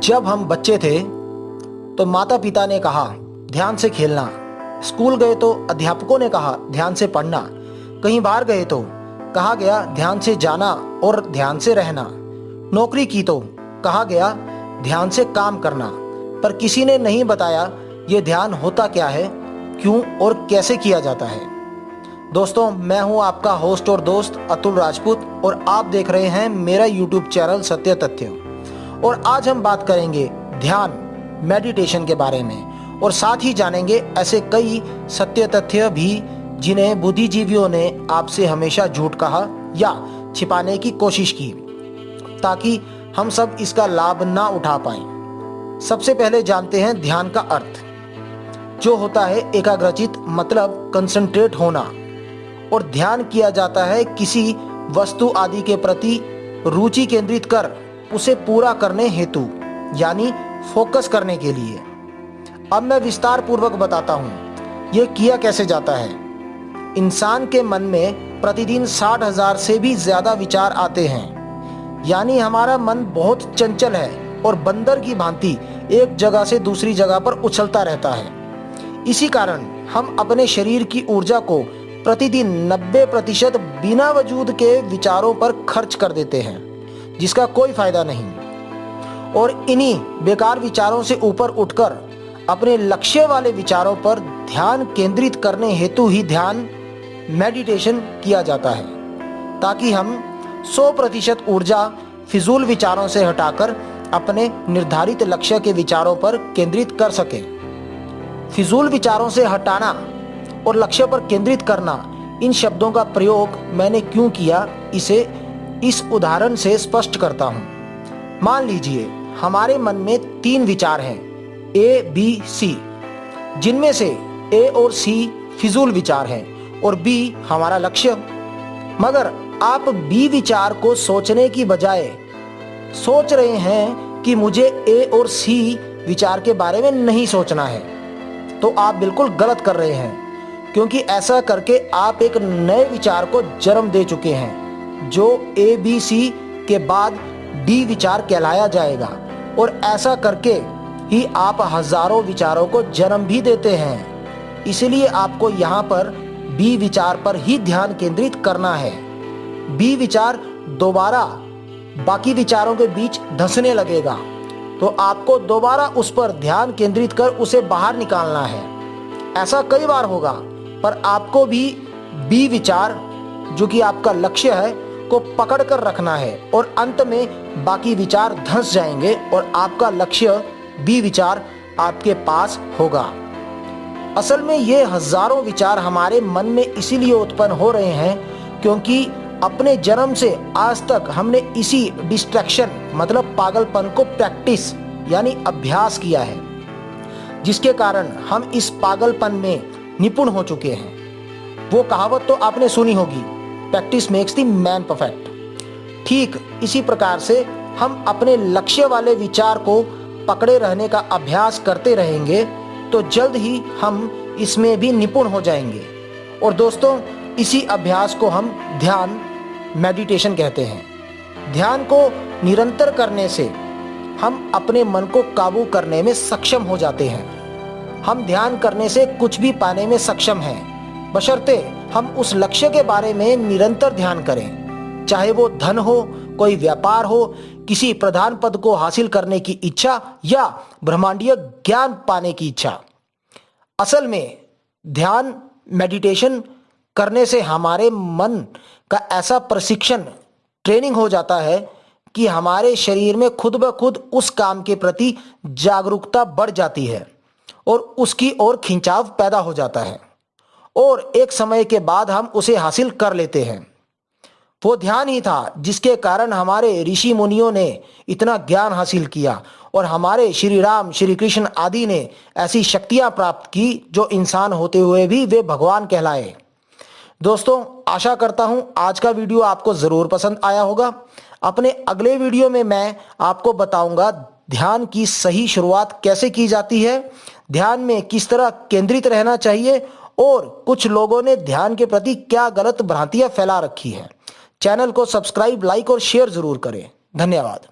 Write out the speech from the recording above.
जब हम बच्चे थे तो माता पिता ने कहा ध्यान से खेलना, स्कूल गए तो अध्यापकों ने कहा ध्यान से पढ़ना, कहीं बाहर गए तो कहा गया ध्यान से जाना और ध्यान से रहना, नौकरी की तो कहा गया ध्यान से काम करना। पर किसी ने नहीं बताया ये ध्यान होता क्या है, क्यों और कैसे किया जाता है। दोस्तों, मैं हूं आपका होस्ट और दोस्त अतुल राजपूत और आप देख रहे हैं मेरा यूट्यूब चैनल सत्य तथ्य। और आज हम बात करेंगे ध्यान मेडिटेशन के बारे में और साथ ही जानेंगे ऐसे कई सत्य तथ्य भी जिन्हें बुद्धिजीवियों ने आपसे हमेशा झूठ कहा या छिपाने की कोशिश की, ताकि हम सब इसका लाभ ना उठा पाएं। सबसे पहले जानते हैं ध्यान का अर्थ, जो होता है एकाग्रचित, मतलब कंसंट्रेट होना। और ध्यान किया जाता है किसी वस्तु आदि के प्रति रुचि केंद्रित कर उसे पूरा करने हेतु, यानी फोकस करने के लिए। अब मैं विस्तार पूर्वक बताता हूँ ये किया कैसे जाता है। इंसान के मन में प्रतिदिन 60,000 से भी ज्यादा विचार आते हैं, यानी हमारा मन बहुत चंचल है और बंदर की भांति एक जगह से दूसरी जगह पर उछलता रहता है। इसी कारण हम अपने शरीर की ऊर्जा को प्रतिदिन 90% बिना वजूद के विचारों पर खर्च कर देते हैं, जिसका कोई फायदा नहीं। और इन्हीं बेकार विचारों से ऊपर उठकर अपने लक्ष्य वाले विचारों पर ध्यान केंद्रित करने हेतु ही ध्यान मेडिटेशन किया जाता है, ताकि हम 100% ऊर्जा फिजूल विचारों से हटाकर अपने निर्धारित लक्ष्य के विचारों पर केंद्रित कर सकें। फिजूल विचारों से हटाना और लक्ष्य पर केंद्रित करना, इन शब्दों का प्रयोग मैंने क्यों किया, इसे इस उदाहरण से स्पष्ट करता हूं। मान लीजिए हमारे मन में 3 विचार हैं, A, B, C, जिनमें से A और C फिजूल विचार हैं और B हमारा लक्ष्य। मगर आप B विचार को सोचने की बजाय सोच रहे हैं कि मुझे A और C विचार के बारे में नहीं सोचना है, तो आप बिल्कुल गलत कर रहे हैं, क्योंकि ऐसा करके आप एक नए विचार को जन्म दे चुके हैं, जो ABC के बाद D विचार कहलाया जाएगा। और ऐसा करके ही आप हजारों विचारों को जन्म भी देते हैं। इसलिए आपको यहाँ पर B विचार पर ही ध्यान केंद्रित करना है। B विचार दोबारा बाकी विचारों के बीच धंसने लगेगा, तो आपको दोबारा उस पर ध्यान केंद्रित कर उसे बाहर निकालना है। ऐसा कई बार होगा, पर आपको भी B विचार, जो कि आपका लक्ष्य है, को पकड़ कर रखना है और अंत में बाकी विचार धंस जाएंगे और आपका लक्ष्य B विचार आपके पास होगा। असल में ये हजारों विचार हमारे मन में इसीलिए उत्पन्न हो रहे हैं क्योंकि अपने जन्म से आज तक हमने इसी डिस्ट्रैक्शन, मतलब पागलपन को प्रैक्टिस यानी अभ्यास किया है, जिसके कारण हम इस पागलपन में निपुण हो चुके हैं। वो कहावत तो आपने सुनी होगी, practice makes the man perfect. ठीक इसी प्रकार से हम अपने लक्ष्य वाले विचार को पकड़े रहने का अभ्यास करते रहेंगे तो जल्द ही हम इसमें भी निपुण हो जाएंगे। और दोस्तों, इसी अभ्यास को हम ध्यान मेडिटेशन कहते हैं। ध्यान को निरंतर करने से हम अपने मन को काबू करने में सक्षम हो जाते हैं। हम ध्यान करने से कुछ भी पाने में सक्षम हैं, बशर्ते हम उस लक्ष्य के बारे में निरंतर ध्यान करें, चाहे वो धन हो, कोई व्यापार हो, किसी प्रधान पद को हासिल करने की इच्छा या ब्रह्मांडीय ज्ञान पाने की इच्छा। असल में ध्यान मेडिटेशन करने से हमारे मन का ऐसा प्रशिक्षण, ट्रेनिंग हो जाता है कि हमारे शरीर में खुद ब खुद उस काम के प्रति जागरूकता बढ़ जाती है और उसकी ओर खिंचाव पैदा हो जाता है और एक समय के बाद हम उसे हासिल कर लेते हैं। वो ध्यान ही था जिसके कारण हमारे ऋषि मुनियों ने इतना ज्ञान हासिल किया और हमारे श्री राम, श्री कृष्ण आदि ने ऐसी शक्तियां प्राप्त की जो इंसान होते हुए भी वे भगवान कहलाए। दोस्तों, आशा करता हूं आज का वीडियो आपको जरूर पसंद आया होगा। अपने अगले वीडियो में मैं आपको बताऊंगा ध्यान की सही शुरुआत कैसे की जाती है, ध्यान में किस तरह केंद्रित रहना चाहिए और कुछ लोगों ने ध्यान के प्रति क्या गलत भ्रांतियां फैला रखी है। चैनल को सब्सक्राइब, लाइक और शेयर जरूर करें। धन्यवाद।